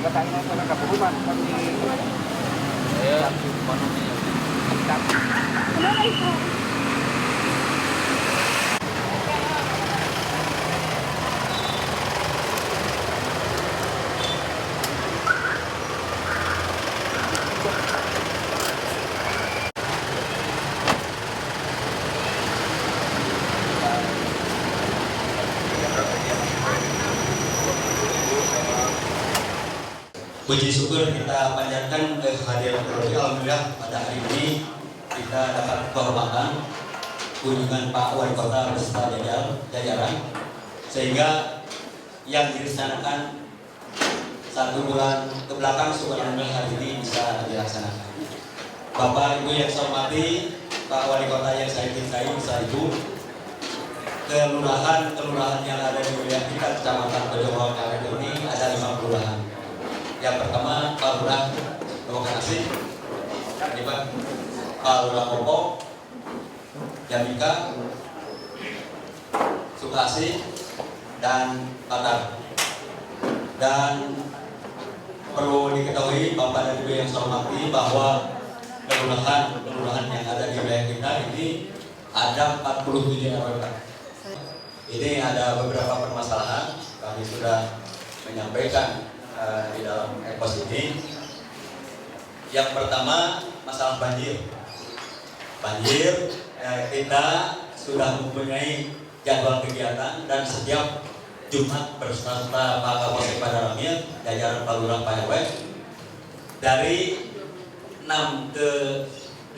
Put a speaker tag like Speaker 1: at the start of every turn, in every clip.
Speaker 1: katanya itu nak keburuan tapi
Speaker 2: saya manusia.
Speaker 3: Kenapa itu?
Speaker 4: Puji syukur kita panjatkan kehadiran Alhamdulillah pada hari ini kita dapat kehormatan kunjungan Pak Wali Kota beserta jajaran sehingga yang direncanakan 1 bulan ke belakang Alhamdulillah hari ini bisa dilaksanakan. Bapak Ibu yang saya hormati, Pak Wali Kota yang saya cintai, Bapak Ibu, kelurahan yang ada di wilayah kita Kecamatan Bojongwong Karet ini ada 5 kelurahan. Yang pertama Pak Lurah Lokasi, Pak Lurah Popo, Jamika, Sukasi, dan Tatar. Dan perlu diketahui Bapak dan Ibu yang saya hormati bahwa kelurahan yang ada di wilayah kita ini ada 47 RW. Ini ada beberapa permasalahan kami sudah menyampaikan di dalam epos ini. Yang pertama masalah banjir. Kita sudah mempunyai jadwal kegiatan dan setiap Jumat berserta Pak Kapolsek Padaramil, jajaran Pak Lurah Pak RW, dari 6 ke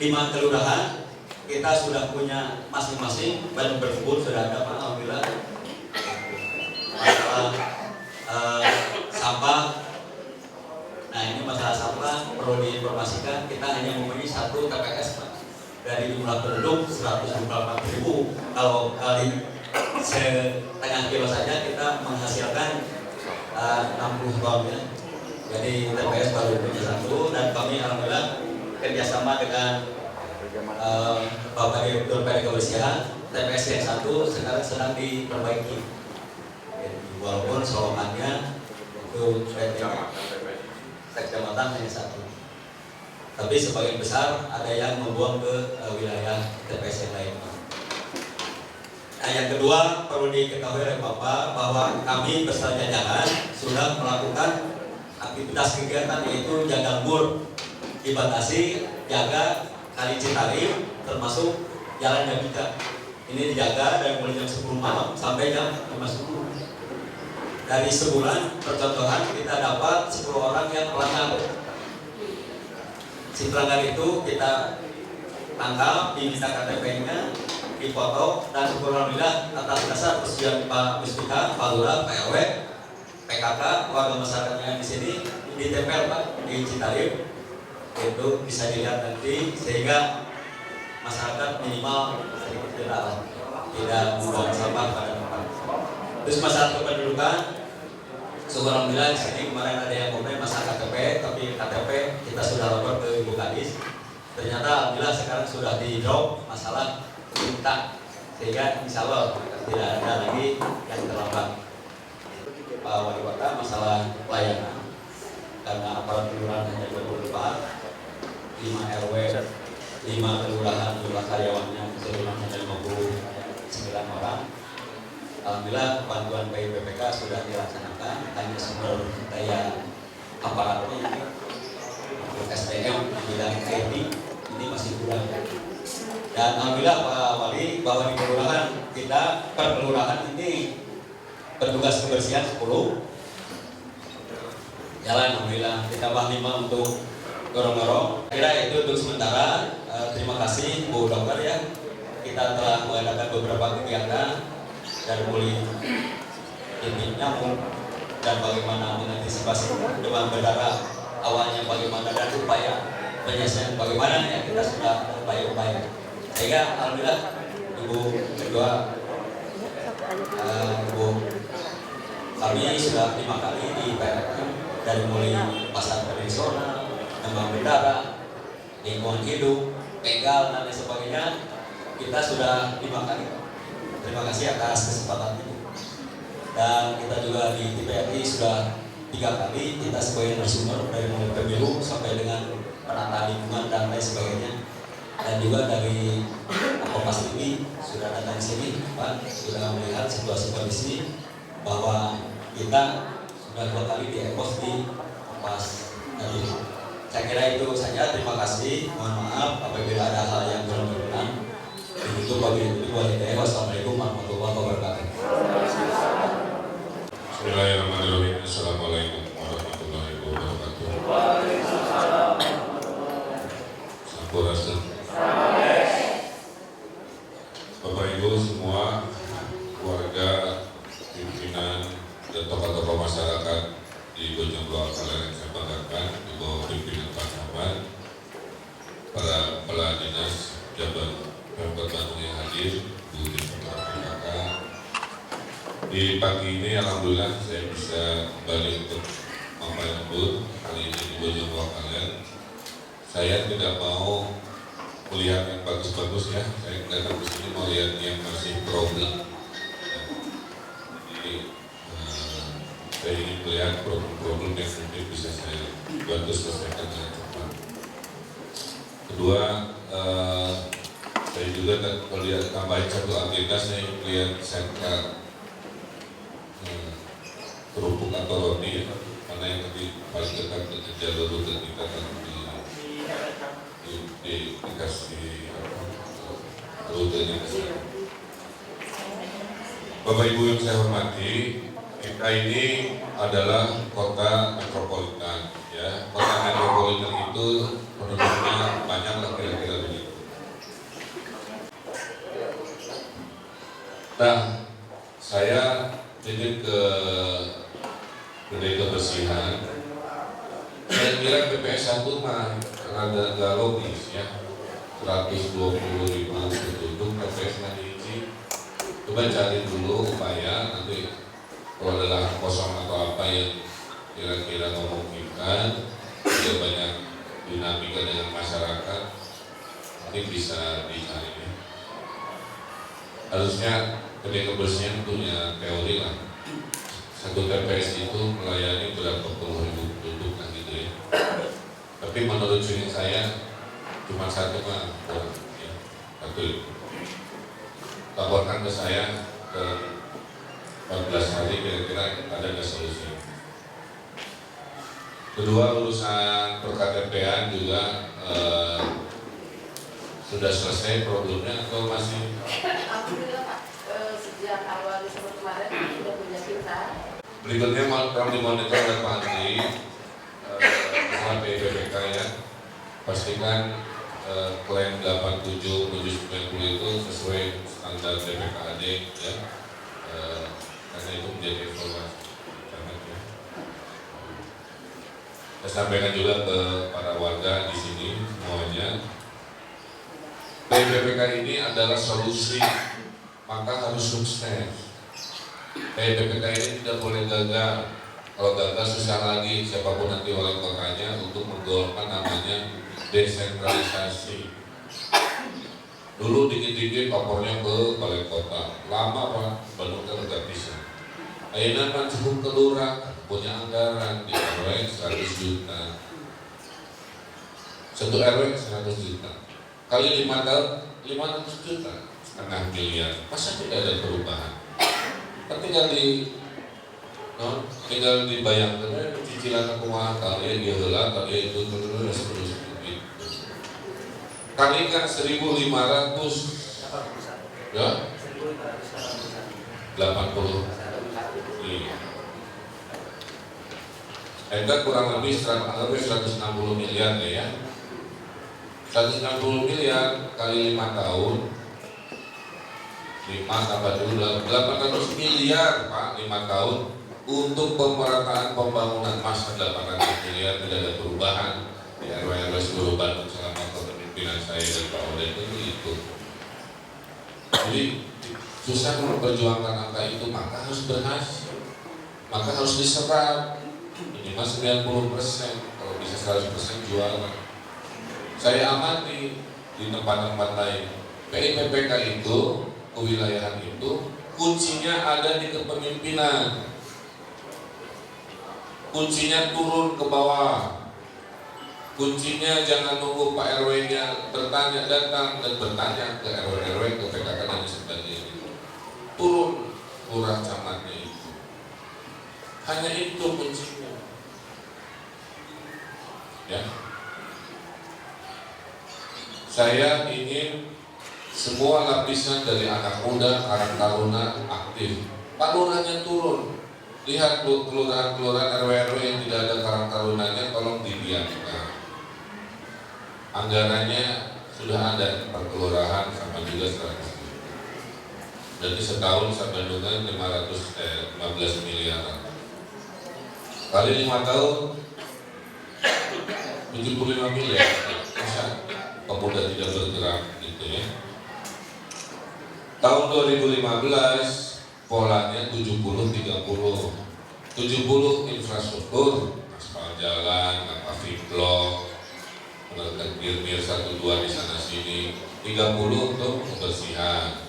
Speaker 4: 5 kelurahan kita sudah punya masing-masing badan berkebun sudah ada Pak, alhamdulillah. Masalah sampah. Nah ini masalah sampah perlu diinformasikan, kita hanya mempunyai 1 TPS Pak. Dari jumlah penduduk 124.000, kalau kali setengah kilo saja kita menghasilkan 60 ton ya. Jadi TPS baru punya 1 dan kami alhamdulillah kerjasama dengan Bapak Direktur PD Kebersihan, TPS yang 1 sekarang sedang diperbaiki. Walaupun solokannya untuk kecamatan hanya 1, tapi sebagian besar ada yang membuang ke wilayah TPS yang lain. Nah, yang kedua perlu diketahui oleh Bapak bahwa kami beserta jajaran sudah melakukan aktivitas kegiatan yaitu jaga mur, dibatasi jaga Kali Citarum termasuk Jalan Jamika. Ini dijaga dari mulai jam 10 malam sampai jam 5 subuh. Dari sebulan percontohan kita dapat 10 orang yang melanggar. Si pelanggar itu kita tangkap, diminta KTP-nya, dipoto, dan alhamdulillah atas dasar persetujuan Pak Muspika, Pak Lurah, Pak RW, PKK, warga masyarakatnya di sini ditempel Pak di Citarum. Itu bisa dilihat nanti sehingga masyarakat minimal sedikit tidak membuang sampah pada tempat. Terus masalah kependudukan, alhamdulillah di sini kemarin ada yang komplain masalah KTP, tapi KTP kita sudah lapor ke Ibu Kadis. Ternyata alhamdulillah sekarang sudah di drop masalah minta, sehingga insya Allah tidak ada lagi yang terlambat. Pak Wali Kota masalah pelayanan karena aparat kelurahan hanya 24, 5 RW, 5 kelurahan jumlah karyawannya keseluruhan ada 59 orang. Alhamdulillah bantuan BPPK sudah dilaksanakan, hanya sumber daya aparatnya untuk SDM di bidang IT ini masih kurang. Dan alhamdulillah Pak Wali bahwa di kelurahan kita per kelurahan ini petugas kebersihan 10 jalan, alhamdulillah ditambah 5 untuk gorong-gorong. Kira itu untuk sementara. Terima kasih Bu Dokter ya, kita telah mengadakan beberapa kegiatan dari mulai titik nyamuk dan bagaimana mengantisipasi demam berdarah awalnya bagaimana dan upaya penyelesaian bagaimana ya, kita sudah upaya-upaya sehingga alhamdulillah Ibu Ketua Ibu kami sudah 5 kali di PRK dari mulai pasar tradisional, demam berdarah, lingkungan hidup, begal dan lain sebagainya kita sudah 5 kali. Terima kasih atas kesempatan ini. Dan kita juga di TPRI sudah 3 kali kita sebagai narasumber dari mulai pemilu sampai dengan penataan lingkungan dan lain sebagainya. Dan juga dari Kompas TV sudah datang di sini, Pak, sudah melihat situasi kondisi bahwa kita sudah 2 kali di-expose di Kompas tadi. Saya kira itu saja. Terima kasih. Mohon maaf apabila ada hal yang kurang berkenan. Begitu wassalamualaikum warahmatullahi wabarakatuh.
Speaker 5: Bismillahirrahmanirrahim. Assalamualaikum warahmatullahi wabarakatuh. Sampurasun. Bapak Ibu semua, keluarga, pimpinan, dan tokoh-tokoh masyarakat di Bojonegoro kalian yang saya banggakan, di bawah pimpinan Pak Ahmad, para kepala dinas jabat Pemkot Bandung yang hadir, Bu Direktur PKK. Di pagi ini alhamdulillah saya bisa kembali untuk membantu kali ini di Bojonegoro kalian. Saya tidak mau melihat yang bagus-bagus ya, saya datang ke sini mau lihat yang masih problem. Jadi saya ingin melihat problem-problem yang mungkin bisa saya bantu selesaikan dengan cepat. Kedua, saya juga melihat tambahin satu agenda, saya ingin melihat sentra kerupuk atau roti ya, mana yang tadi paling dekat dengan jalur rute kita kan dikasih rutenya ke sana. Bapak Ibu yang saya hormati, kita ini adalah kota metropolitan ya. Kota metropolitan itu penduduknya banyak lah kira-kira begitu. Nah, saya jadi ke Gedung Kebersihan. Saya kira PPS 1 mah rada gak logis ya, 120.000 penduduk PPS-nya diisi. Coba cari dulu upaya nanti kalau ada lahan kosong atau apa yang kira-kira memungkinkan, juga banyak dinamika dengan masyarakat, nanti bisa dicari ya. Harusnya Gedung Kebersihan punya teori lah. Satu TPS itu melayani berapa puluh ribu penduduk kan gitu ya. Tapi menurut feeling saya cuma satu mah kurang ya. Satu laporkan ke saya ke 14 hari kira-kira ada nggak solusi. Kedua, urusan per-KTP-an juga sudah selesai problemnya atau masih?
Speaker 3: Alhamdulillah Pak, sejak awal Desember kemarin sudah punya kita.
Speaker 5: Berikutnya kalau dimonitor oleh Pak Andri sama PPPK ya, pastikan klaim 87 menuju 90 itu sesuai standar BPKAD ya, karena itu menjadi evaluasi. Saya sampaikan juga ke para warga di sini semuanya, PPPK ini adalah solusi, maka harus sukses. PPPK ini tidak boleh gagal. Kalau gagal susah lagi siapapun nanti wali kotanya untuk menggolkan namanya desentralisasi. Dulu dikit-dikit lapornya ke balai kota, lama Pak, Bandung kan nggak bisa. Ayeuna kan cukup ke lurah, punya anggaran di RW 100 juta. Satu RW 100 juta. Kali 5 tahun 500 juta, setengah miliar. Masa tidak ada perubahan? Kan tinggal dibayangkan cicilan kumaha kali dia heula kali itu terus begitu. Kali kan 1.500 ya 80 iya. Enggak kurang lebih 160 miliar ya. 160 miliar kali 5 tahun 5 tambah dulu 800 miliar Pak 5 tahun untuk pemerataan pembangunan. Masa 800 miliar tidak ada perubahan di RW seluruh Bandung selama kepemimpinan saya dan Pak Oden itu. Jadi susah memperjuangkan angka itu, maka harus berhasil, maka harus diserap minimal 90%, kalau bisa 100% jualan. Saya amati di tempat-tempat lain PPPK itu, kewilayahan itu kuncinya ada di kepemimpinan. kuncinya turun ke bawah. Kuncinya jangan nunggu Pak RW-nya bertanya, datang dan bertanya ke RW-RW, ke PKK dan sebagainya. Turun lurah camatnya itu. Hanya itu kuncinya. Ya. Saya ingin semua lapisan dari anak muda, karang taruna aktif. Pak Lurahnya turun. Lihat kelurahan-kelurahan RW-RW yang tidak ada karang tarunanya, tolong dibiarkan. Anggarannya sudah ada per kelurahan sama juga 100. Jadi setahun sampai dengan 15 miliar. Kali 5 tahun 75 miliar. Masa pemuda tidak bergerak gitu ya. Tahun 2015 polanya 70-30. 70 infrastruktur, aspal jalan, paving blok, mir 1-2 di sana sini, 30 untuk kebersihan.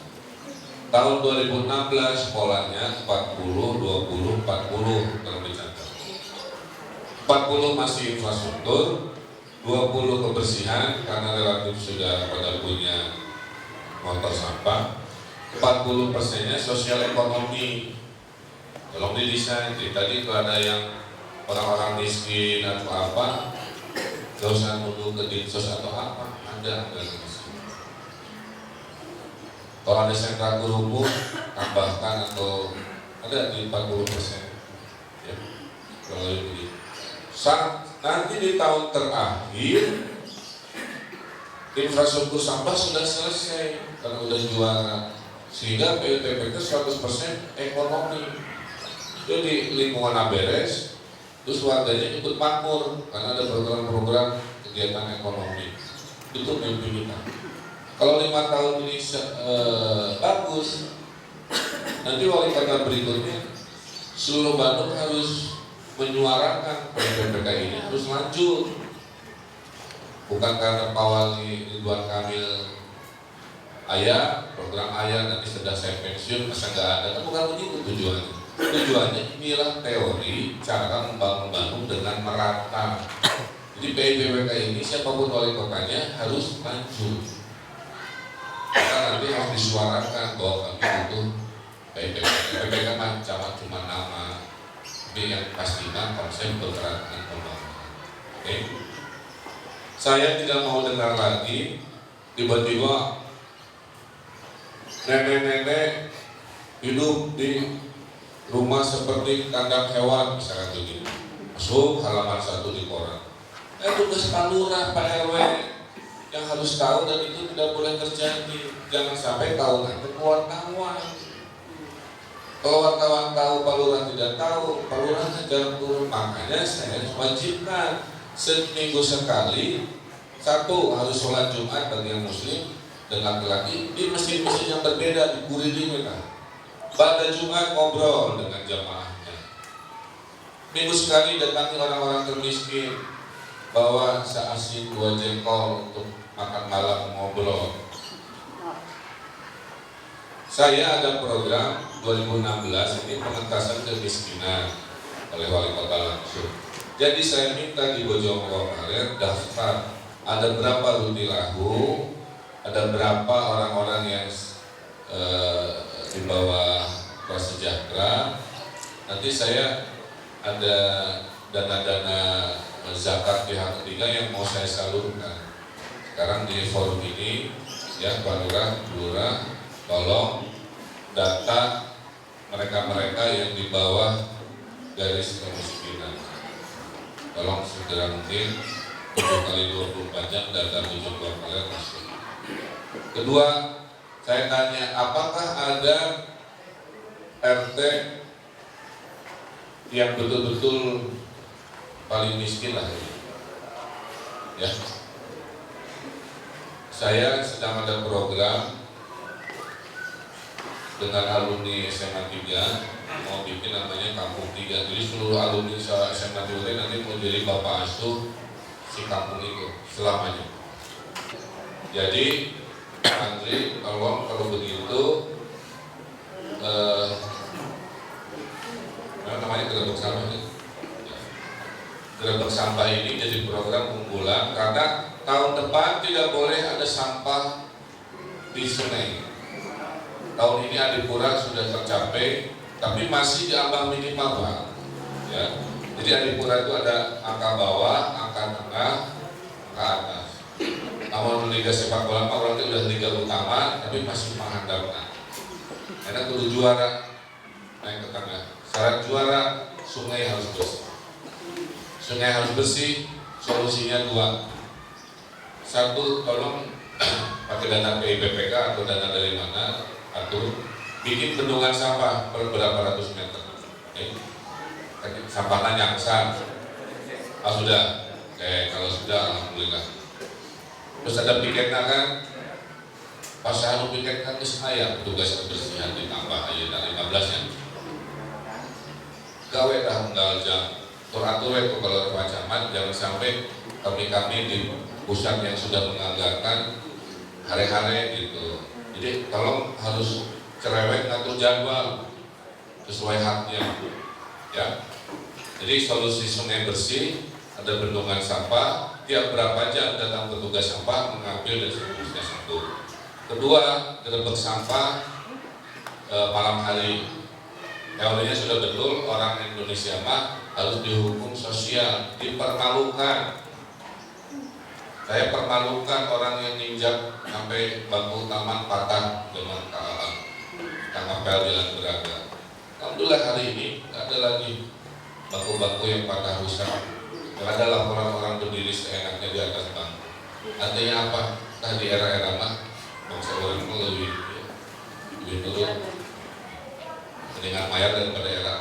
Speaker 5: Tahun 2016 polanya 40-20-40 terlebih catat. 40 masih infrastruktur, 20 kebersihan karena relatif sudah pada punya motor sampah. 40%-nya sosial ekonomi. Tolong didesain. Tadi kalau ada yang orang-orang miskin atau apa, gak usah nunggu ke dinsos atau apa, ada. Kalau ada sentra berhubung, tambahkan atau ada di 40%. Ya, kalau begitu. Nanti di tahun terakhir infrastruktur sampah sudah selesai karena udah juara, sehingga PUTPK 100% ekonomi. Jadi lingkungan beres, terus warganya ikut makmur karena ada program-program kegiatan ekonomi. Itu mimpi kita. Kalau 5 tahun ini bagus, nanti wali kota berikutnya seluruh Bandung harus menyuarakan PUTPK ini harus lanjut. Bukan karena Pak Wali Ridwan Kamil ayah, program ayah nanti sudah saya pensiun masa nggak ada, kan bukan begitu tujuannya. Tujuannya inilah teori cara membangun Bandung dengan merata. Jadi PUTPK ini siapapun wali kotanya harus maju. Karena nanti harus disuarakan bahwa kami butuh PUTPK macam cuma nama, tapi yang pastinya konsep pergerakan pembangunan. Oke? Saya tidak mau dengar lagi tiba-tiba nenek-nenek hidup di rumah seperti kandang hewan misalkan begitu. Masuk halaman 1 di koran. Tugas Pak Lurah, Pak RW yang harus tahu dan itu tidak boleh terjadi. Jangan sampai tahu nanti ke wartawan. Kalau wartawan tahu, Pak Lurah tidak tahu, Pak Lurah jangan turun. Makanya saya wajibkan seminggu sekali, satu harus sholat Jumat bagi yang muslim dan laki-laki di masjid-masjid yang berbeda di Kuriding mereka. Pada Jumat ngobrol dengan jamaahnya. Minggu sekali datangi orang-orang termiskin, bawa seasin 2 jengkol untuk makan malam ngobrol. Saya ada program 2016 ini pengentasan kemiskinan oleh wali kota langsung. Jadi saya minta di Bojong Kaler daftar ada berapa Rutilahu, ada berapa orang-orang yang di bawah prasejahtera. Nanti saya ada dana-dana zakat pihak ketiga yang mau saya salurkan. Sekarang di forum ini ya Pak Lurah, tolong data mereka-mereka yang di bawah garis kemiskinan. Tolong segera mungkin 7 kali 24 jam data Bojong Kaler masuk. Kedua, saya tanya, apakah ada RT yang betul-betul paling miskin lah ini? Ya, saya sedang ada program dengan alumni SMA 3 mau bikin namanya Kampung 3. Jadi seluruh alumni SMA 3 nanti mau jadi bapak asuh si kampung itu selamanya. Jadi Andri, tolong kalau begitu namanya kelompok sama ini. gerbek sampah ini jadi program unggulan karena tahun depan tidak boleh ada sampah di sungai. Tahun ini Adipura sudah tercapai, tapi masih di ambang minimal, Pak. Ya. Jadi Adipura itu ada angka bawah, angka tengah, angka atas. Namun liga sepak bola orang itu udah liga utama, tapi masih mengandalkan. Karena kudu juara naik ke tengah. Syarat juara, sungai harus bersih. Sungai harus bersih, solusinya dua. Satu, tolong pakai dana PIPPK atau dana dari mana, atau bikin bendungan sampah berapa ratus meter. Sampahnya nyangsa. Sudah. Kalau sudah, alhamdulillah. Terus ada piketnya kan, pas saya piket kan saya petugas kebersihan ditambah aja dari 15 ya. Gawe dah unggal jam turatur itu kalau pacaman, jangan sampai kami di pusat yang sudah menganggarkan hari-hari gitu. Jadi tolong harus cerewet ngatur jadwal sesuai haknya ya. Jadi solusi sungai bersih, ada bendungan sampah, tiap berapa jam datang petugas sampah mengambil dan seterusnya. Satu. Kedua, gerbek sampah malam hari. Teorinya sudah betul, orang Indonesia mah harus dihukum sosial, dipermalukan. Saya permalukan orang yang ninjak sampai bangku taman patah dengan kealam, ngapel jalan Braga. Alhamdulillah hari ini tidak ada lagi bangku-bangku yang patah rusak. Tidak ada laporan orang berdiri seenaknya di atas bangku. Artinya apa? Nah di era-era mah bangsa orang itu lebih turun dengan mayar daripada era.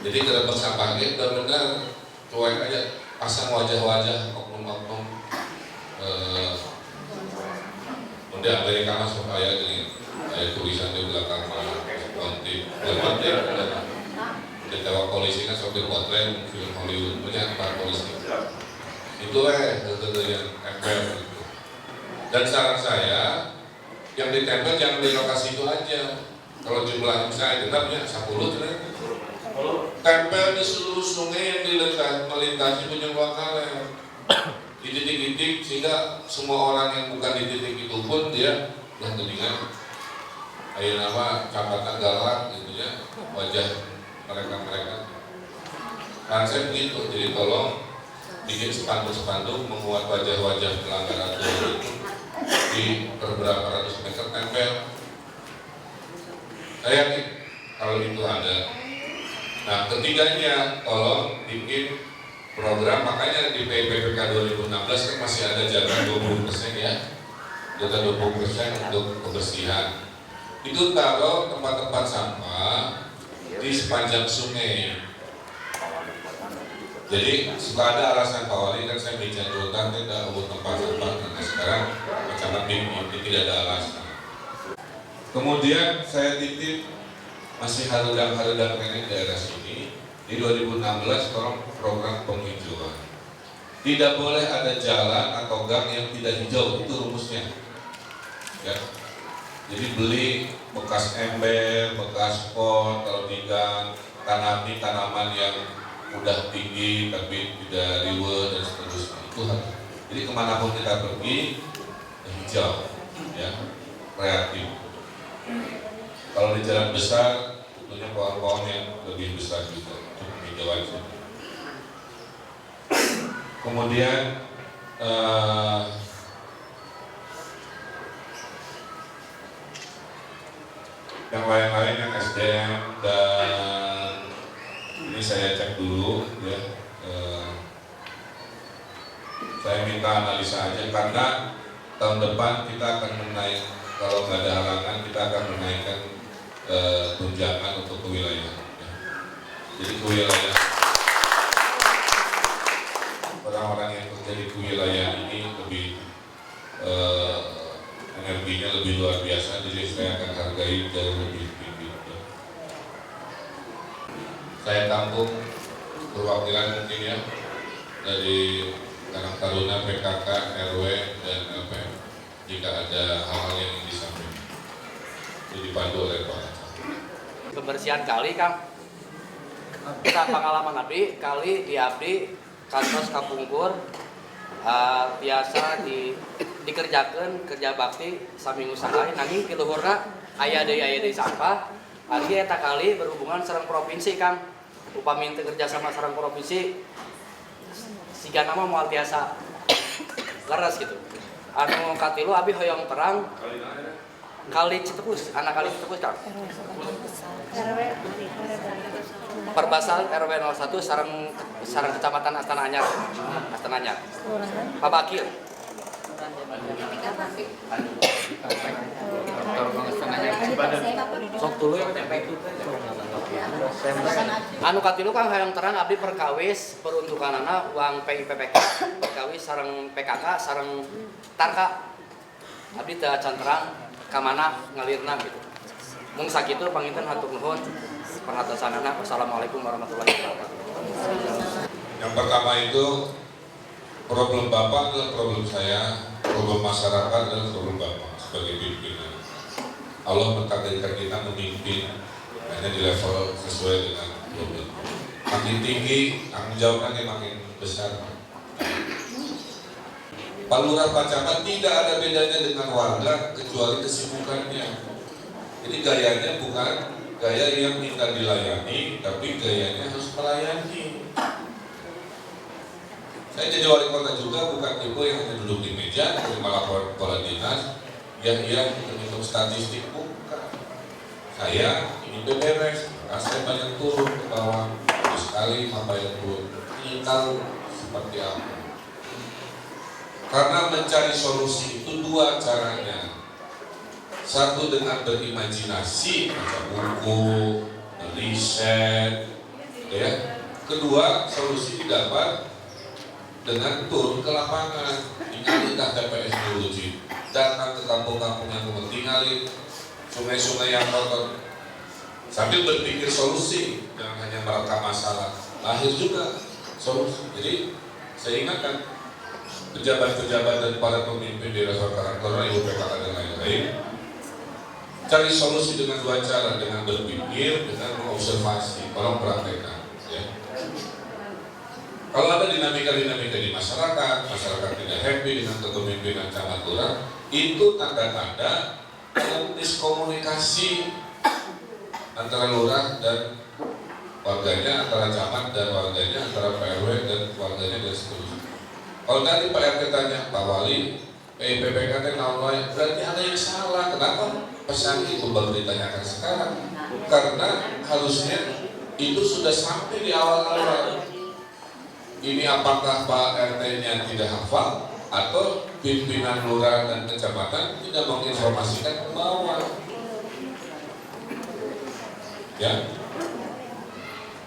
Speaker 5: Jadi gerbek sampahnya benar-benar cuek aja, pasang wajah-wajah oknum-oknum. Udah Amerika masuk kayak gini, kayak tulisan di belakang konti, di tewak polisi kan sopir potret film Hollywood punya empat polisi. Itu yang FF gitu. Dan saran saya yang ditempel jangan di lokasi itu aja. Kalau jumlah saya genapnya 10 tempel di seluruh sungai yang melintasi Bojong Loakaler di titik-titik sehingga semua orang yang bukan di titik itu pun dia udah telinga kayak nama Capatan Galak gitu ya, wajah mereka. Kan saya begitu, jadi tolong bikin spanduk-spanduk menguat wajah-wajah pelanggar aturan itu di beberapa ratus meter tempel. Saya yakin kalau itu ada. Nah ketiganya tolong bikin program, makanya di PPPK 2016 kan masih ada jatah 20% ya, jatah 20% untuk kebersihan. Itu taruh tempat-tempat sampah di sepanjang sungai. Jadi suka ada alasan Pak Wali, kan saya bicara rutan tidak untuk tempat sampah, karena sekarang macam ini tidak ada alasan. Kemudian saya titip masih harudang ini daerah sini di 2016 tolong program penghijauan. Tidak boleh ada jalan atau gang yang tidak hijau, itu rumusnya. Ya. Jadi beli bekas ember, bekas pot, kalau di gang, tanami tanaman yang udah tinggi tapi tidak riwe dan seterusnya. Itu harus. Jadi kemanapun kita pergi hijau, ya, kreatif. Kalau di jalan besar, tentunya pohon-pohon yang lebih besar juga, cukup hijau aja. Kemudian yang lain-lain yang SDM dan ini saya cek dulu ya. Saya minta analisa aja karena tahun depan kita akan menaik, kalau nggak ada halangan kita akan menaikkan tunjangan untuk kewilayahan. Ya. Jadi kewilayahan orang-orang yang kerja di kewilayahan ini lebih energinya lebih luar biasa, jadi saya akan hargai jauh lebih tinggi. Saya tampung perwakilan mungkin ya dari Karang Taruna, PKK, RW, dan LPM jika ada hal-hal yang ingin disampaikan. Jadi dipandu oleh Pak.
Speaker 2: Pembersihan kali, Kang. Kita pengalaman abdi kali di abdi kantos kapungkur biasa dikerjakan kerja bakti saminggu sakali nanging ti luhurna aya deui sampah. Ari eta kali berhubungan sareng provinsi Kang. Upami teu kerja sama sareng provinsi siga nama moal tiasa leres gitu. Anu katilu abi hoyong terang kali Citepus, anak kali Citepus Kang. Perbasal RW 01 sareng Kecamatan Astana Anyar. Pak Bakir. Sok tuluy anu katilu Kang hayang terang abdi perkawis peruntukanana uang PIPPK perkawis sareng PKK sareng Tarka abdi teu acan terang ka mana ngalirna gitu. Mung sakitu panginten hatur nuhun perhatosanana. Wassalamualaikum warahmatullahi wabarakatuh.
Speaker 5: Yang pertama itu problem Bapak adalah problem saya, problem masyarakat adalah problem Bapak sebagai pimpinan. Allah mentakdirkan kita memimpin hanya di level sesuai dengan problem. Makin tinggi, tanggung jawabnya makin besar. Pak Lurah Pak Camat tidak ada bedanya dengan warga kecuali kesibukannya. Jadi gayanya bukan gaya yang minta dilayani, tapi gayanya harus melayani. Saya jadi wali kota juga bukan tipe yang hanya duduk di meja, terima laporan kepala dinas, yang menghitung statistik, bukan. Saya ingin beberes, saya banyak turun ke bawah, sekali sampai turun, ingin tahu seperti apa. Karena mencari solusi itu dua caranya. Satu dengan berimajinasi, baca buku, riset, ya. Kedua, solusi didapat dengan turun ke lapangan, tinggalin TPS dulu, datang ke kampung-kampung yang tinggalin sungai-sungai yang kotor, sambil berpikir solusi, jangan hanya merekam masalah, lahir juga solusi. Jadi saya ingatkan pejabat-pejabat dan para pemimpin di level Karangtaruna, Ibu PKK dan lain-lain, cari solusi dengan dua cara, dengan berpikir, dengan mengobservasi. Tolong praktekkan, ya. Kalau ada dinamika-dinamika di masyarakat tidak happy dengan kepemimpinan camat lurah, itu tanda-tanda miskomunikasi antara lurah dan warganya, antara camat dan warganya, antara PRW dan warganya dan seterusnya. Kalau tadi Pak RT tanya, Pak Wali, PPKT naon berarti ada yang salah. Kenapa pesan itu baru ditanyakan sekarang? Karena harusnya itu sudah sampai di awal-awal. Ini apakah Pak RT-nya tidak hafal atau pimpinan lurah dan kecamatan tidak menginformasikan ke bawah? Ya.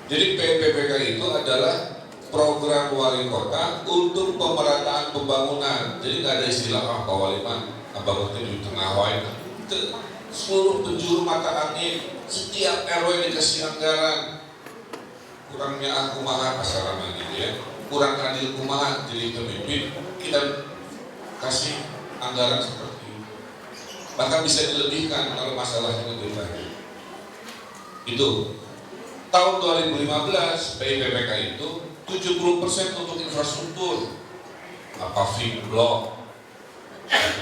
Speaker 5: Jadi PPPK itu adalah program wali kota untuk pemerataan pembangunan. Jadi nggak ada istilah Pak Wali mah abang di tengah wae. Seluruh penjuru mata angin, setiap RW dikasih anggaran. Kurangnya kumaha pasaran gitu ya, kurang adil kumaha jadi pemimpin, kita kasih anggaran seperti itu. Bahkan bisa dilebihkan kalau masalahnya lebih banyak. Itu tahun 2015 PIPPK itu 70% untuk infrastruktur, apa blok,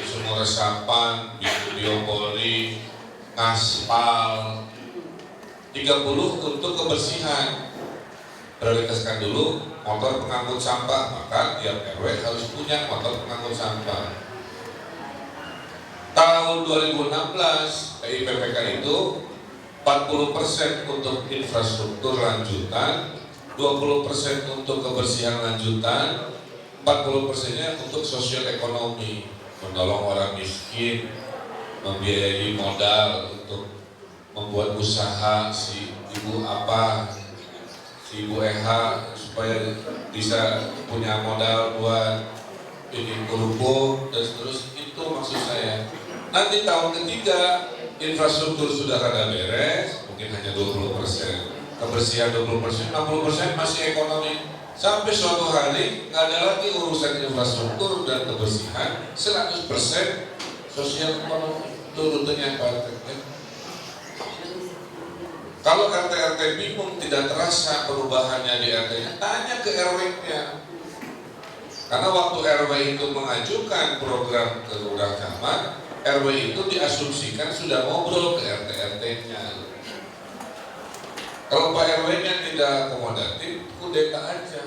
Speaker 5: sumur resapan, biopoli, aspal, 30 untuk kebersihan. Prioritaskan dulu motor pengangkut sampah, maka tiap RW harus punya motor pengangkut sampah. Tahun 2016 PIPPK itu 40% untuk infrastruktur lanjutan, 20% untuk kebersihan lanjutan, 40%-nya untuk sosial ekonomi, menolong orang miskin, membiayai modal untuk membuat usaha si ibu EH supaya bisa punya modal buat bikin kerupuk dan seterusnya. Itu maksud saya. Nanti tahun ketiga infrastruktur sudah rada beres, mungkin hanya 20%, kebersihan 20%, 60% masih ekonomi. Sampai suatu hari nggak ada lagi urusan infrastruktur dan kebersihan, 100% sosial ekonomi. Itu rutenya Pak. Kalau RT bingung, tidak terasa perubahannya di RT-nya, tanya ke RW-nya. Karena waktu RW itu mengajukan program ke lurah camat, RW itu diasumsikan sudah ngobrol ke RT-RT-nya. Kalau Pak RW-nya tidak akomodatif, kudeta aja,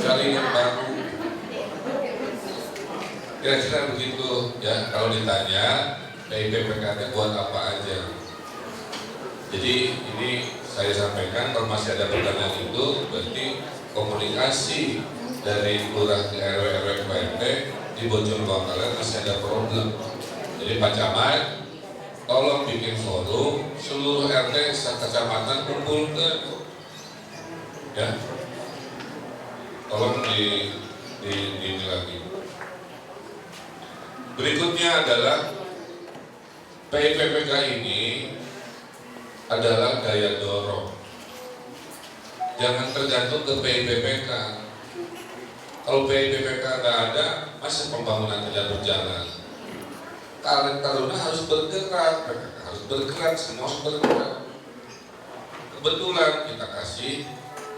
Speaker 5: cari yang baru. Kira-kira begitu ya. Kalau ditanya PIPPK-nya buat apa aja. Jadi ini saya sampaikan, kalau masih ada pertanyaan itu, berarti komunikasi dari lurah ke RW ke RT di Bojong Kalian masih ada problem. Jadi Pak Camat, tolong bikin forum seluruh RT kecamatan kumpulkan, ya. Tolong ini lagi. Berikutnya adalah PIPPK ini adalah daya dorong. Jangan tergantung ke PIPPK. Kalau PIPPK nggak ada, masa pembangunan tidak berjalan? Karena Taruna harus bergerak, harus bergerak, semua harus bergerak. Kebetulan kita kasih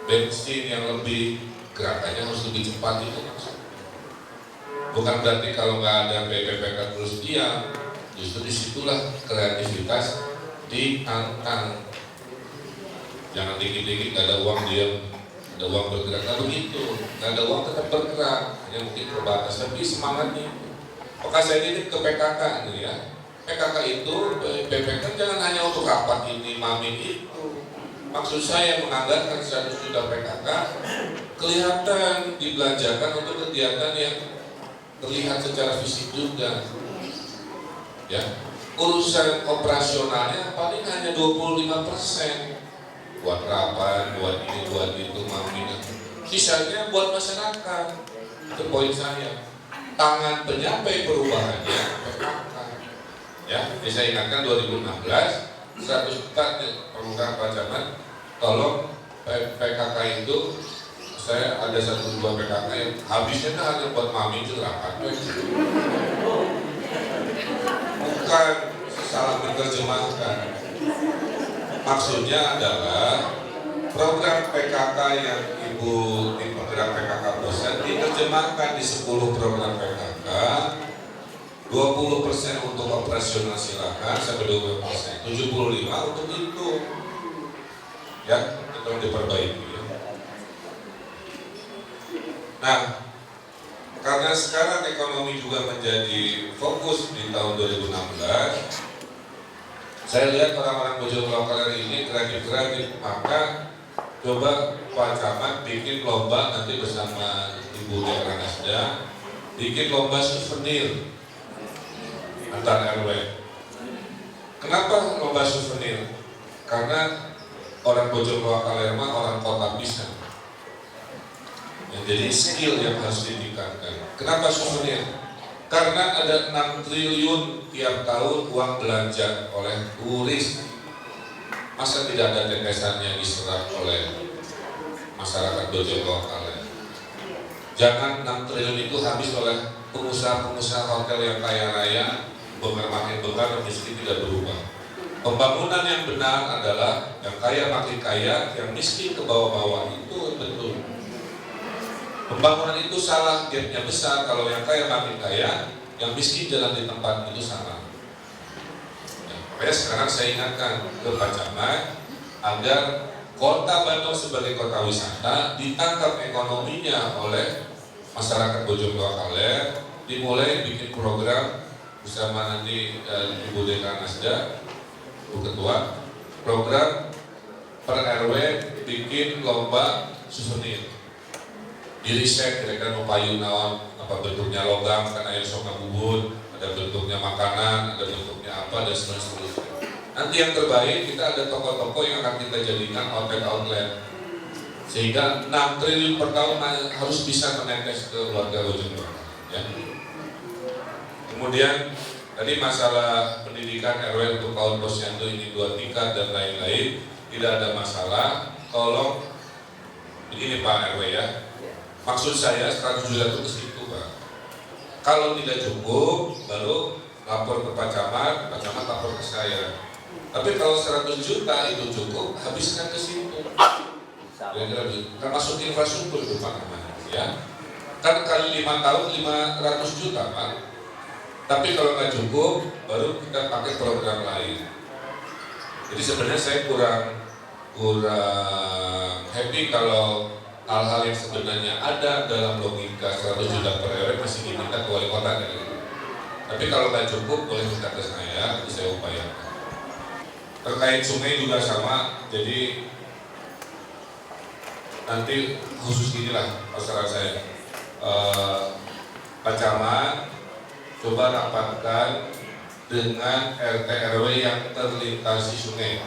Speaker 5: bensin yang lebih, gerakannya harus lebih cepat itu maksudnya. Bukan berarti kalau nggak ada PIPPK terus diam, justru disitulah kreativitas ditantang. Jangan dikit-dikit nggak ada uang diam, ada uang bergerak, nggak begitu. Nggak ada uang tetap bergerak, hanya mungkin terbatas, tapi semangatnya. Maka saya titip ke PKK gitu ya. PKK itu, PPK jangan hanya untuk rapat ini, mamin itu. Maksud saya menganggarkan 100 juta PKK kelihatan dibelanjakan untuk kegiatan yang terlihat secara fisik juga. Ya, urusan operasionalnya paling hanya 25%. Buat rapat, buat ini, buat itu, mamin. Sisanya buat masyarakat. Itu poin saya. Tangan penyampai perubahannya PKK. Ya, jadi saya ingatkan 2016 100 juta perlukan Pak Camat, tolong PKK itu, saya ada 1-2 PKK yang habisnya hanya buat mami itu rapat. Bukan salah menerjemahkan. Maksudnya adalah program PKK yang Ibu tim penggerak PKK pusat diterjemahkan di 10 program PKK, 20% untuk operasional silakan sampai 20%, 75% untuk itu. Ya, itu diperbaiki. Ya. Nah, karena sekarang ekonomi juga menjadi fokus di tahun 2016, saya lihat orang-orang Bojong Kalian ini kreatif-kreatif, maka coba Pak Camat bikin lomba nanti bersama Ibu Daerah Nasda, bikin lomba souvenir antar RW. Kenapa lomba souvenir? Karena orang Bojong Kalian orang kota pisang. Ya, jadi skill yang harus ditingkatkan. Kenapa souvenir? Karena ada 6 triliun tiap tahun uang belanja oleh turis. Masa tidak ada tetesan yang diserap oleh masyarakat Bojong Kalian? Jangan 6 triliun itu habis oleh pengusaha-pengusaha hotel yang kaya raya, makin bekal, miskin tidak berubah. Pembangunan yang benar adalah yang kaya makin kaya, yang miskin ke bawah-bawah, itu betul. Pembangunan itu salah, gapnya besar. Kalau yang kaya makin kaya, yang miskin jalan di tempat, itu salah. Ya, makanya sekarang saya ingatkan ke Pak Camat agar kota Bandung sebagai kota wisata ditangkap ekonominya oleh masyarakat Bojong Kalian, dimulai bikin program bersama nanti Ibu Daerah Nasda, Bu Ketua, program per RW bikin lomba souvenir. Di riset kira-kira mau payu naon, apa bentuknya logam kan air sok ngabubut, ada bentuknya makanan, ada bentuknya apa, dan seterusnya. Nanti yang terbaik kita ada toko-toko yang akan kita jadikan outlet, sehingga 6 triliun per tahun harus bisa menetes ke warga Bojong Kalian. Ya. Kemudian tadi masalah pendidikan RW untuk kaum posyandu ini 2 tingkat dan lain-lain, tidak ada masalah. Tolong begini Pak RW ya. Maksud saya 100 juta itu ke situ Pak. Kalau tidak cukup, baru lapor ke Pak Camat lapor ke saya. Tapi kalau 100 juta itu cukup, habiskan ke situ. Termasuk infrastruktur itu Pak namanya, ya. Kan kali 5 tahun 500 juta Pak. Tapi kalau nggak cukup, baru kita pakai program lain. Jadi sebenarnya saya kurang happy kalau hal-hal yang sebenarnya ada dalam logika 100 juta per RW masih diminta ke wali kota gitu. Tapi kalau nggak cukup, boleh minta ke saya, nanti saya upayakan. Terkait sungai juga sama, jadi nanti khusus inilah masalah saya. Pak Camat coba rapatkan dengan RT RW yang terlintasi sungai.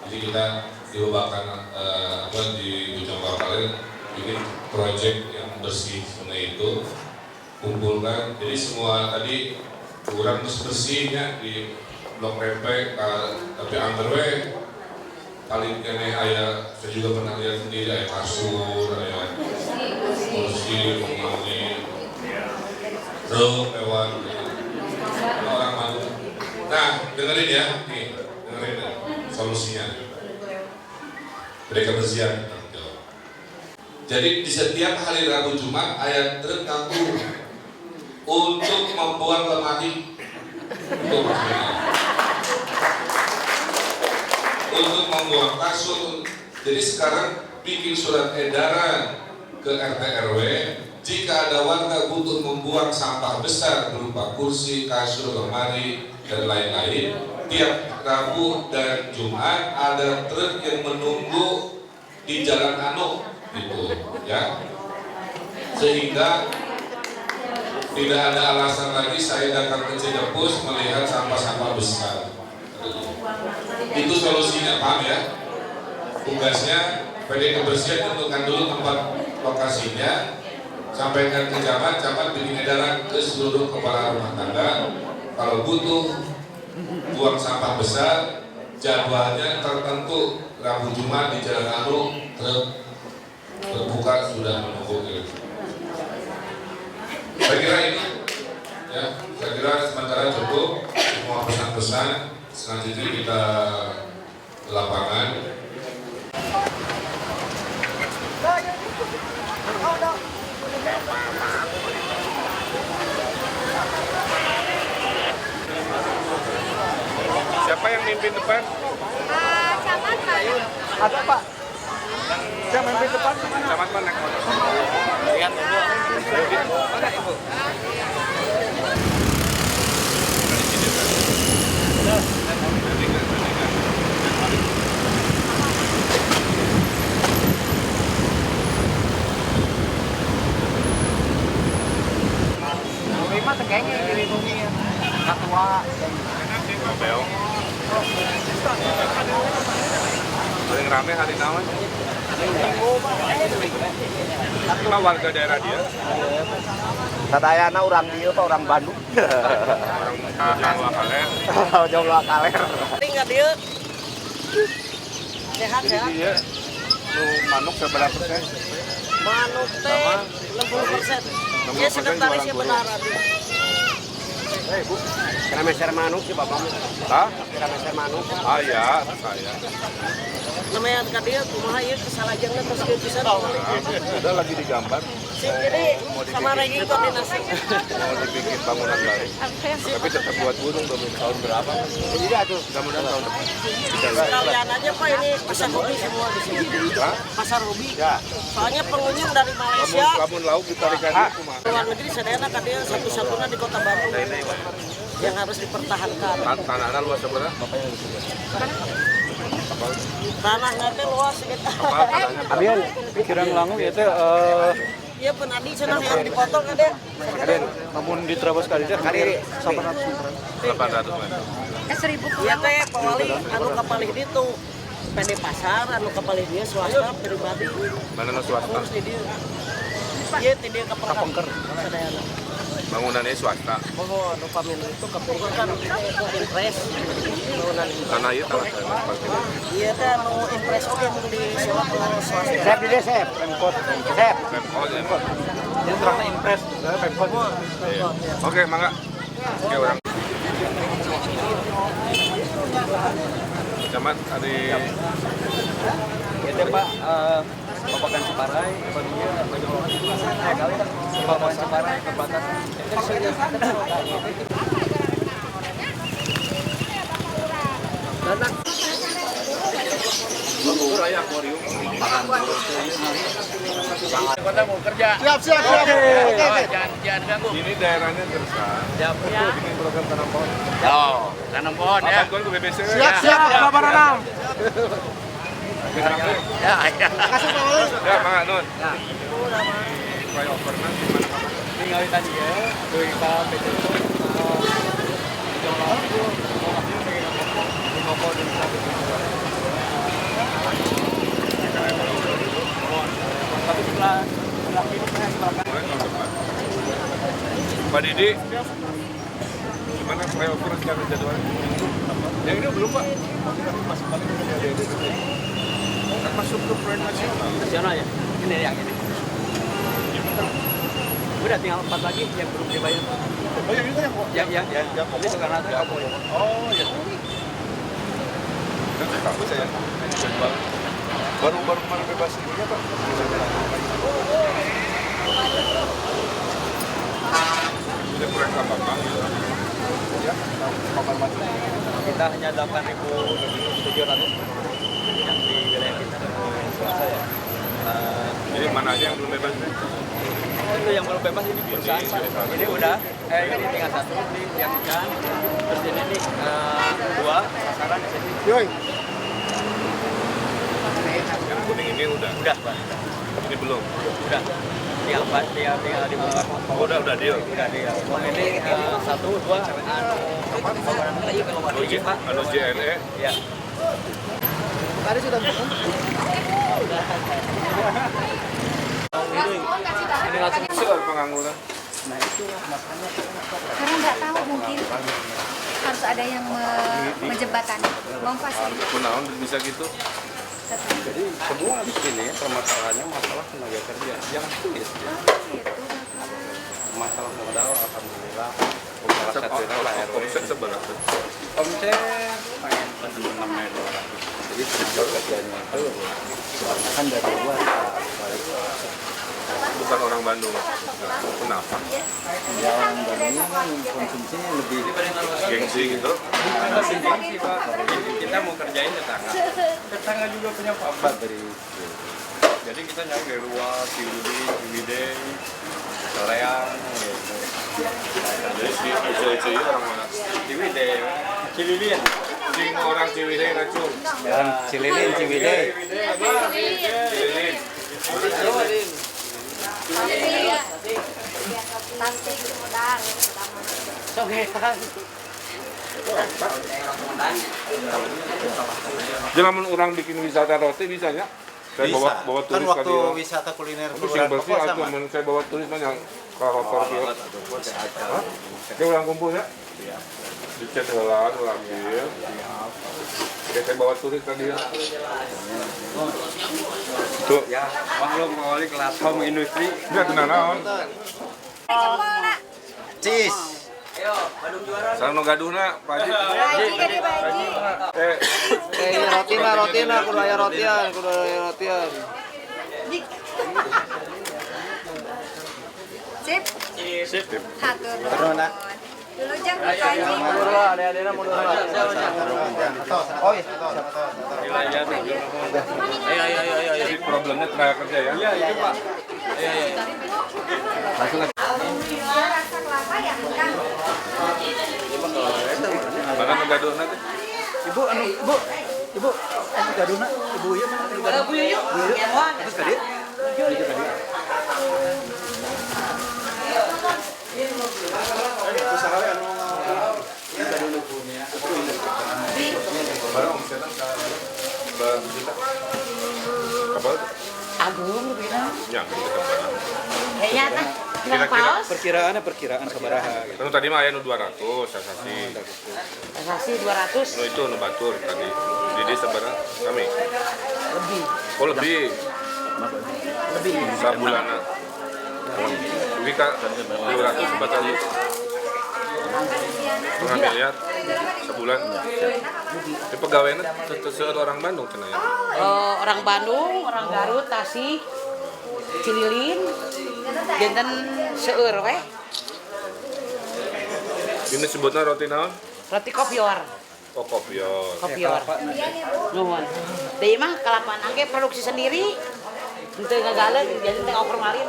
Speaker 5: Jadi kita diubahkan di Bojong Kapalen bikin proyek yang bersih sungai itu, kumpulkan. Jadi semua tadi kurang bersihnya di Blok PP, tapi anggerwe paling kene ayah, saya juga pernah lihat sendiri ayah kasur, ayah kursi, penghuni, truk lewat, orang malu. Nah, dengerin ya, nih, dengerin solusinya. Mereka bersiap. Jadi di setiap hari Rabu Jumat ayah truk nganggur untuk membuang lemari untuk membuang kasur. Jadi sekarang bikin surat edaran ke RT RW, jika ada warga butuh membuang sampah besar berupa kursi, kasur, lemari, dan lain-lain, tiap Rabu dan Jumat ada truk yang menunggu di Jalan Anuk, gitu, ya. Sehingga tidak ada alasan lagi saya datang ke Cidepus melihat sampah-sampah besar. Itu solusinya, paham ya? Tugasnya PD Kebersihan tentukan dulu tempat lokasinya, sampaikan ke camat bikin edaran ke seluruh kepala rumah tangga. Kalau butuh buang sampah besar, jadwalnya tertentu Rabu Jumat di Jalan Anuk terbuka sudah menunggu. Saya kira ini, ya, saya kira sementara cukup semua pesan-pesan. Selanjutnya kita ke lapangan.
Speaker 1: Siapa yang mimpin depan?
Speaker 6: Camat Pak.
Speaker 1: Ada Pak. Yang mimpin depan? Camat mana? Lihat dulu. Mana Ibu? Lima segengnya dilindungi ketua Mobel. Paling rame hari nawan. Lima warga daerah dia.
Speaker 7: Satayana orang dia apa orang Bandung?
Speaker 1: Orang Jawa Kaler.
Speaker 7: Jawa Kaler.
Speaker 3: Tinggal dia. Sehat-sehat.
Speaker 1: Dia manuk seberapa persen?
Speaker 3: Manuk teh 60%. Dia sekretarisnya benaran.
Speaker 7: Bu, kena meser manuk sih bapakmu.
Speaker 1: Hah?
Speaker 7: Kena meser manuk.
Speaker 1: Ah ya, saya.
Speaker 3: Namanya ka dia kumaha ieu kesalajengna terus kieu pisan.
Speaker 1: Udah lagi digambar.
Speaker 3: Jadi sama Regi koordinasi.
Speaker 1: Mau dibikin bangunan baru. Tapi tetap buat gunung tahun berapa?
Speaker 7: Iya tuh.
Speaker 1: Mudah-mudahan tahun depan.
Speaker 3: Sekalian aja Pak ini pasar hobi semua di sini.
Speaker 1: Hah?
Speaker 3: Pasar hobi.
Speaker 1: Ya.
Speaker 3: Soalnya pengunjung dari Malaysia,
Speaker 1: Lamun lauk ditarikan kumaha?
Speaker 3: luar negeri sadayana ka dia satu-satunya di Kota Bandung yang harus dipertahankan.
Speaker 1: Tanahnya luas seberapa?
Speaker 3: Tanah nanti luas gitu.
Speaker 7: Abian, pikiran langu ya teh
Speaker 3: Iya penadi cenah yang dipotong ada.
Speaker 7: Aden, namun diterabas kali teh kali 800
Speaker 1: meter.
Speaker 6: 1000
Speaker 3: Iya teh Pak Wali anu kapalih ditu. PD pasar anu kapalih dia swasta pribadi.
Speaker 1: Mana nu swasta?
Speaker 3: Terus di dia. Iya teh dia kapengker sadayana.
Speaker 1: Bangunannya swasta.
Speaker 3: Oh, anu pamin itu kapengker kan impres. Bangunan
Speaker 1: Tanah ieu tanah
Speaker 3: iya teh anu impres oke mun disewa ke swasta.
Speaker 7: Sep di deh, Sep. Pemkot. Sep.
Speaker 1: Pemkot ya.
Speaker 7: Ini terangnya impres, Pemkot.
Speaker 1: Oke, mangga. Oke, orang. Camat hari
Speaker 2: Itu Pak, Babakan Ciparai, bagian kali kan Babakan Ciparai perbatasan.
Speaker 1: Raya Aquarium.
Speaker 2: Kita mau kerja.
Speaker 7: Siap.
Speaker 2: Jangan ganggu.
Speaker 1: Ini daerahnya gersang.
Speaker 2: Siap.
Speaker 1: Bikin program tanam pohon.
Speaker 2: Oh, tanam pohon ya.
Speaker 1: Kapan ke BBC?
Speaker 7: Siap, Bapak Nanam.
Speaker 2: Ya.
Speaker 1: Ya, Mak Nun. Flyover nanti mana?
Speaker 2: Tinggal tadi ya. Tuh kita PT. Tapi setelah ini saya setelahkan.
Speaker 1: Pak Didi, gimana flyover sekarang jadwalnya? Yang ini belum Pak? Masih balik kan masuk ke proyek nasional
Speaker 2: Ya. Ini yang ini. Udah tinggal 4 lagi yang belum dibayar.
Speaker 1: Oh yang itu yang
Speaker 2: Ini sekarang ada apa ya?
Speaker 1: Oh iya. Kan takut saya. Baru kemarin bebas ini Pak. Sudah proyek apa Pak? Ya,
Speaker 2: Kita hanya 8.700 yang di wilayah kita swasta ya.
Speaker 1: jadi mana aja yang belum bebas?
Speaker 2: Itu yang belum bebas ini perusahaan Pak. Ini udah, ini tinggal 1 di yang ikan. Terus ini nih 2 sasaran di sini.
Speaker 7: Yoi.
Speaker 1: Yang kuning ini udah
Speaker 2: Pak.
Speaker 1: ini belum.
Speaker 2: Udah. Tinggal dibongkar.
Speaker 1: Oh, udah deal.
Speaker 2: Udah dia. Ini 1, 2 Pak.
Speaker 1: Anu JNE.
Speaker 2: Ya.
Speaker 3: Tadi sudah bukan?
Speaker 1: Ini langsung besar pengangguran.
Speaker 6: Karena nggak tahu mungkin harus ada yang menjembatani, memfasilitasi.
Speaker 1: Kunaon bisa gitu?
Speaker 7: Jadi semua di sini permasalahannya masalah tenaga kerja yang sulit. Ya. Masalah modal alhamdulillah salah satunya lah RW.
Speaker 1: Omset seberapa?
Speaker 7: Omset pengen $6 miliar. Jadi tenaga kerjanya itu kan dari luar.
Speaker 1: Bukan orang Bandung. Kenapa?
Speaker 7: Ya orang Bandung kan konsumsi lebih
Speaker 1: Gengsi gitu.
Speaker 7: simpati Pak. Kita mau kerjain tetangga. Tetangga juga punya pabrik dari itu. Jadi kita nyari dari luar, Ciwidey, Soreang, gitu.
Speaker 1: Jadi si orang mana?
Speaker 7: Ciwidey, Cililin.
Speaker 1: Sing orang Ciwidey racun.
Speaker 7: Cililin, Ciwidey.
Speaker 1: Cililin. Jangan orang bikin wisata roti bisanya. Saya bawa
Speaker 8: Kan
Speaker 1: turis
Speaker 8: waktu
Speaker 1: kali.
Speaker 8: wisata kuliner
Speaker 1: Tapi sing bersih atau saya bawa turis banyak kalau dia ulang kumpul ya. Dicat heula lagi. Oke, saya bawa turis tadi ya. Tuh.
Speaker 7: Ya, maklum awalnya kelas home industri.
Speaker 1: Dia kena naon.
Speaker 8: Cheese.
Speaker 1: Sareng nu gaduhna, Pak Haji.
Speaker 3: Rotina, kudu aya rotian.
Speaker 6: Sip.
Speaker 1: Sip.
Speaker 6: Hatur nuhun. Dulu jam kaji.
Speaker 3: Mundur lah, adik-adiknya mundur lah.
Speaker 8: Oh iya.
Speaker 1: Ayo. Jadi problemnya tenaga kerja ya? Iya, itu Pak. Langsung aja.
Speaker 6: Alhamdulillah rasa kelapa ya, Kang.
Speaker 1: Mana nu gaduhna teh?
Speaker 3: Ibu, gaduna, ibu ya mana? Bu Yuyu. Terus ka dieu? Itu ka dieu.
Speaker 1: Barang omsetan berapa juta? Kapal?
Speaker 6: Agung gitu.
Speaker 1: Yang kita kemana?
Speaker 6: Kayaknya teh
Speaker 1: Kira-kira
Speaker 7: Perkiraan sabaraha gitu.
Speaker 1: Anu tadi mah aya nu 200 sasasi.
Speaker 6: Asasi 200
Speaker 1: Nu itu nu batur tadi. Jadi sebenarnya kami.
Speaker 6: lebih.
Speaker 1: Oh lebih. Sabulana. Jadi Kak 200 sebatang
Speaker 6: Angka sekian.
Speaker 1: setengah miliar. Sebulan. Ini pegawainya seueur orang Bandung cenah ya.
Speaker 9: Orang Bandung, orang Garut, Tasik, Cililin, janten seueur we.
Speaker 1: Ini sebutnya roti naon?
Speaker 9: Roti kopior.
Speaker 1: Oh, kopior.
Speaker 9: Kopior. Nuhun. Deui mah kalapan angge produksi sendiri. Henteu ngagaleun, jadi teh oper malin.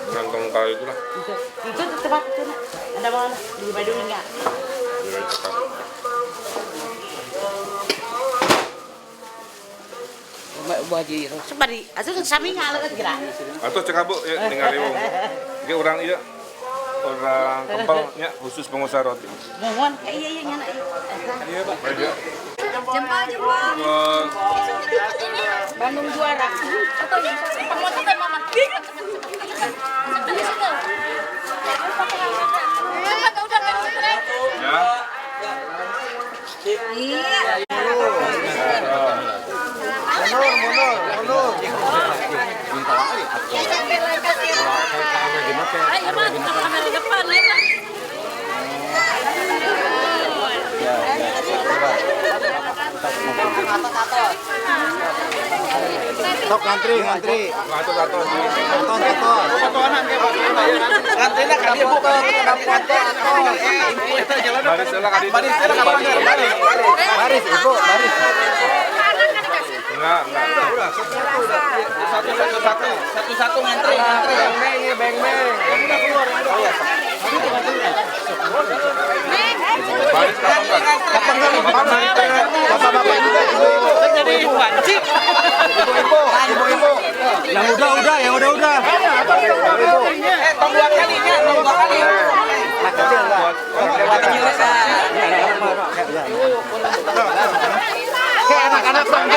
Speaker 1: Kantong kali itu lah.
Speaker 9: Itu tempat itu. Ada mana? Di Bandung enggak?
Speaker 1: Di cekap.
Speaker 9: Baji, sebari, atuh sami ngaleut geura.
Speaker 1: Atau cekap Bu, ya ningali wong. Ge urang ieu. Orang kempelnya khusus pengusaha roti.
Speaker 9: Mohon, iya nyana.
Speaker 1: Iya, Pak. Iya.
Speaker 6: Jempol.
Speaker 9: Bandung juara.
Speaker 6: Atau yang pengotot dan mama. Di situ.
Speaker 1: Ya.
Speaker 6: Iya.
Speaker 8: Mundur.
Speaker 6: Ayo mah kita kamera depan ya.
Speaker 8: Sok ngantri.
Speaker 1: Atur.
Speaker 8: Fotoan ge ngantrina ka dieu buka kantor.
Speaker 1: Baris heula ka dieu.
Speaker 8: Baris, Ibu, baris.
Speaker 1: Enggak.
Speaker 7: Satu-satu ngantri. Beng.
Speaker 1: Baris kapan
Speaker 8: Bapak-bapak juga Ibu.
Speaker 7: Jadi wajib.
Speaker 8: Ibu. Yang udah.
Speaker 7: Tong dua kalinya.
Speaker 8: Kayak anak-anak dong.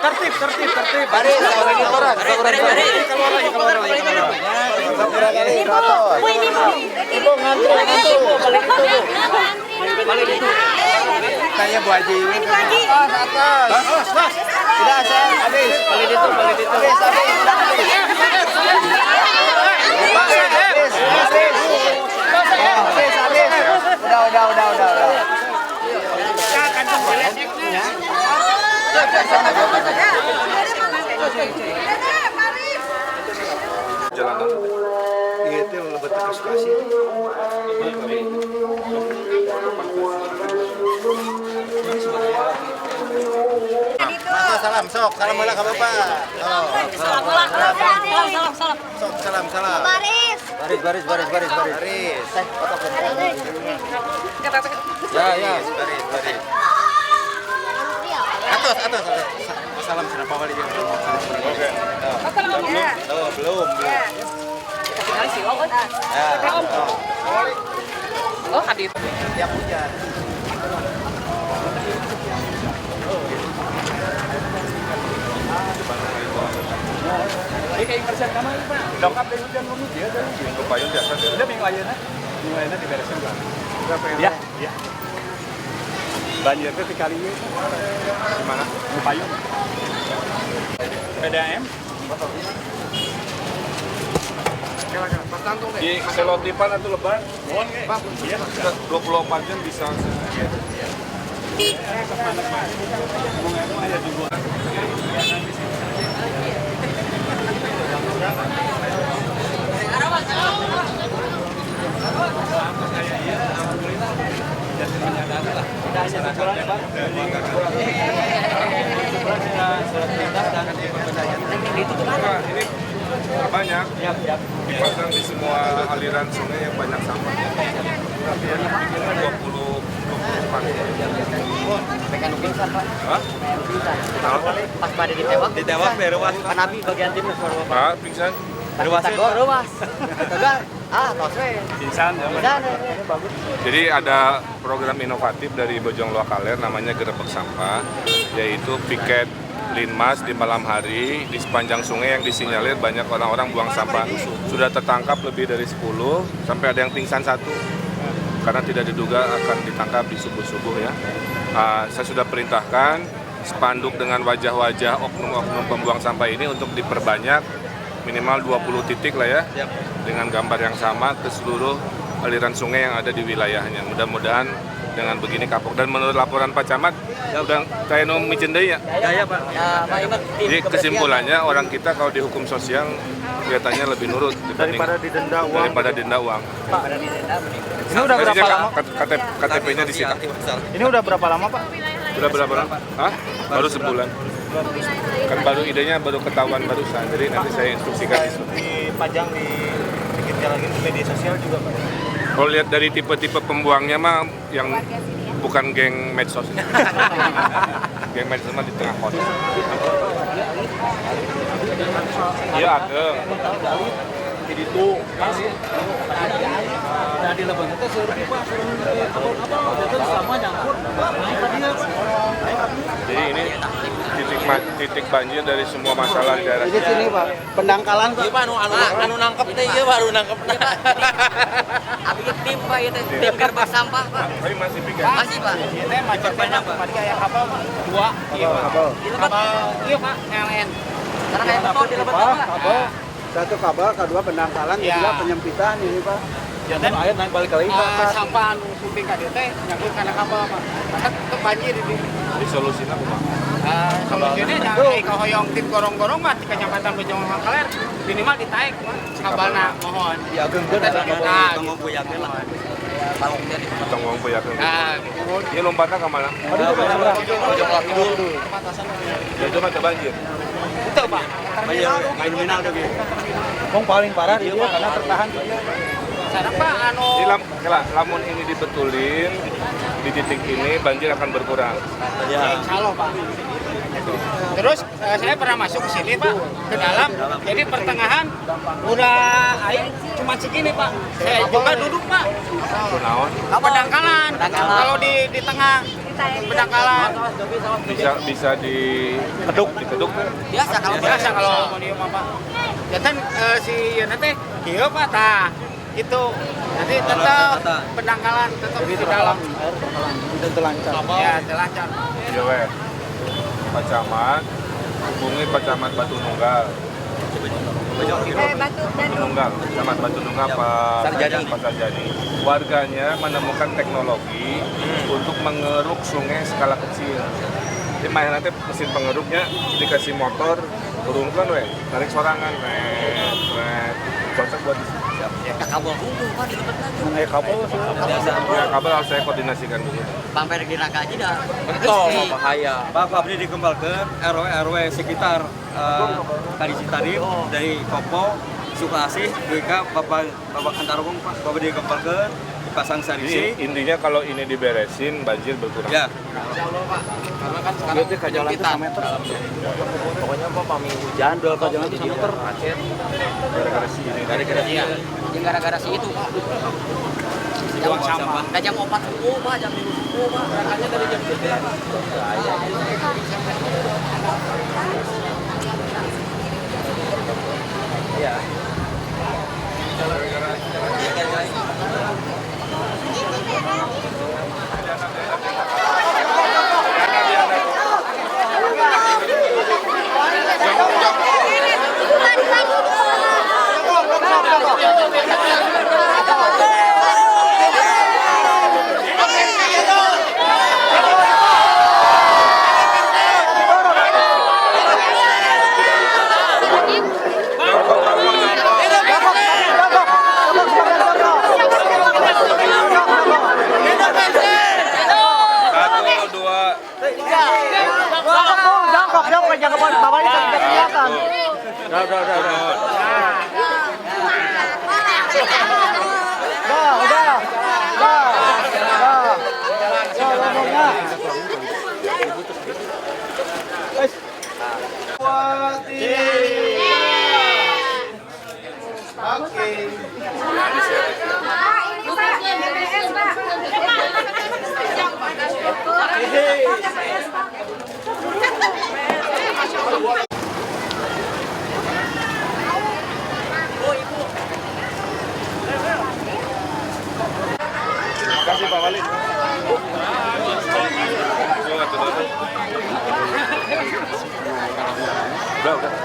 Speaker 8: Tertib. Baris, Ibu ngantri. Tanya Bu Haji. Atas. Tidak saya habis. Balik itu. Habis. Udah.
Speaker 1: Jalan
Speaker 8: Itu lebih ke stasiun. Salam sok, salam bola ke Bapak. Sok, salam.
Speaker 6: Baris.
Speaker 8: Baris. Ya, baris. Atas. Salam kenapa balik dia? Oke. Belum.
Speaker 9: Oh, hadir.
Speaker 8: Tiap hujan.
Speaker 7: Ini kayak persen kamu Pak. Dongkap dari hujan kamu dia dari
Speaker 1: minggu payung biasa dia.
Speaker 7: udah minggu ayeuna diberesin Bang. Iya. Banjir teh sekali we.
Speaker 1: Di mana?
Speaker 7: Minggu payung. PDAM.
Speaker 1: Di selotipan atau lebar?
Speaker 7: Mohon ge.
Speaker 1: Pak, 24 jam bisa. Ini banyak dipasang di semua aliran sungai yang banyak sampah. Tapi yang bikin 24. Hah?
Speaker 3: Pas pada ditewak
Speaker 7: berewas.
Speaker 3: Panabi bagian timur suara Bapak.
Speaker 1: Ah, pingsan.
Speaker 3: Tagor ruas. Tegal. Tos we.
Speaker 7: Insan ya.
Speaker 3: Bagus.
Speaker 1: Jadi ada program inovatif dari Bojong Loa Kaler namanya Gerebek Sampah, yaitu piket linmas di malam hari di sepanjang sungai yang disinyalir banyak orang-orang buang sampah. Sudah tertangkap lebih dari 10, sampai ada yang pingsan 1 karena tidak diduga akan ditangkap di subuh-subuh ya. Saya sudah perintahkan spanduk dengan wajah-wajah oknum-oknum pembuang sampah ini untuk diperbanyak minimal 20 titik lah ya, dengan gambar yang sama ke seluruh aliran sungai yang ada di wilayahnya. Mudah-mudahan dengan begini kapok. Dan menurut laporan Pak Camat, udah kayak no micin deui ya.
Speaker 8: Ya Pak.
Speaker 1: Jadi kesimpulannya orang kita kalau dihukum sosial kelihatannya lebih nurut
Speaker 8: Daripada didenda uang.
Speaker 1: daripada denda uang.
Speaker 8: Ini udah berapa lama?
Speaker 1: KTP-nya disita.
Speaker 8: Ini udah berapa lama Pak?
Speaker 1: Udah berapa lama? Hah? Baru sebulan. Kan baru idenya baru ketahuan barusan. Jadi nanti saya instruksikan
Speaker 8: Dipajang di sedikitnya lagi di media sosial juga Pak.
Speaker 1: Kalau lihat dari tipe-tipe pembuangnya mah yang bukan geng medsos. Geng medsos mah di tengah kota. Iya ada.
Speaker 8: Jadi itu nah di Lebang itu suruh Pak suruh itu sama nyangkut.
Speaker 1: Jadi ini titik banjir dari semua masalah di daerah.
Speaker 8: Jadi sini Pak, pendangkalan Pak.
Speaker 3: Iya Pak, anu nangkep teh ieu Pak, anu nangkep teh Pak. Abi tim Pak ieu teh, tim gerbang sampah Pak.
Speaker 1: Tapi masih pikir.
Speaker 3: Masih Pak.
Speaker 8: Ieu teh macet banyak Pak. Tadi aya kapal Pak. 2. Iya Pak. Kapal. Iya Pak, ngelen.
Speaker 3: Karena kayak kapal di Lebak Pak.
Speaker 8: Kapal. Satu kabel, kedua pendangkalan, ketiga penyempitan ini Pak. Jadi air naik balik lagi Pak. Sampah anu kuping ka dieu teh nyangkut kana kapal Pak. Maka teu banjir ini.
Speaker 1: Jadi solusinya kumaha?
Speaker 8: Solusinya jangan hoyong tim gorong-gorong mah di Kecamatan Bojong Kaler minimal ditaik Pak. Kabalna mohon. Ya geungkeun eta tunggu buyakeun lah.
Speaker 3: Balongnya di
Speaker 1: Tongong puyakeun.
Speaker 8: Nah,
Speaker 1: Ieu lompatna ka mana?
Speaker 8: Bojong Kidul.
Speaker 1: Itu mah teu banjir.
Speaker 8: Itu Pak. Terminal tuh gitu. Wong paling parah dia karena tertahan dia. Sana Pak anu
Speaker 1: Jadi lamun ini dibetulin di titik ini banjir akan berkurang.
Speaker 8: ya. Insyaallah Pak. Terus saya pernah masuk ke sini Pak, ke dalam. Jadi pertengahan udah air cuma segini Pak. Saya juga duduk Pak.
Speaker 1: Kunaon?
Speaker 8: Pendangkalan. Kalau di tengah pendangkalan
Speaker 1: Bisa dikeduk kan?
Speaker 3: biasa kalau
Speaker 8: biasa kalau mau dia Pak. Ya kan si Yana teh kieu Pak tah. Itu. Jadi tetap pendangkalan tetap di dalam. Dan telancar. Ya, telancar.
Speaker 1: Iya weh. Pak Camat, hubungi Pak Camat Batu Nunggal.
Speaker 6: Batu
Speaker 1: Batu Nunggal, Camat Batu Nunggal Pak Sarjani. Warganya menemukan teknologi untuk mengeruk sungai skala kecil. Jadi main nanti mesin pengeruknya dikasih motor, turunkan weh, tarik sorangan, cocok buat di sini.
Speaker 3: ya kabel hubung Pak di Lebak lagi.
Speaker 8: Kabel
Speaker 1: Ya, kabel harus saya koordinasikan dulu.
Speaker 3: Bamper di Naga aja dah.
Speaker 8: Betul, bahaya. Pak Abdi dikembalikan RW sekitar Kali Citadim dari Kopo, Sukasih, Duika, Bapak Antarogong, Pak Abdi dikembalikan, dipasang sarisi.
Speaker 1: Jadi intinya kalau ini diberesin banjir berkurang.
Speaker 8: Ya.
Speaker 3: Insyaallah Pak. Karena kan sekarang
Speaker 8: Berarti jalan itu 1 meter.
Speaker 3: Pokoknya Pak pami hujan dua ke jalan itu 1 meter.
Speaker 8: Macet.
Speaker 1: Gara-gara si ini.
Speaker 3: Iya. Yang gara-gara si itu Pak.
Speaker 8: Buang sampah.
Speaker 3: Nah, jam 4 subuh Pak, jam 5 subuh Pak. Berangkatnya dari jam 3.
Speaker 8: Iya.
Speaker 1: Udah.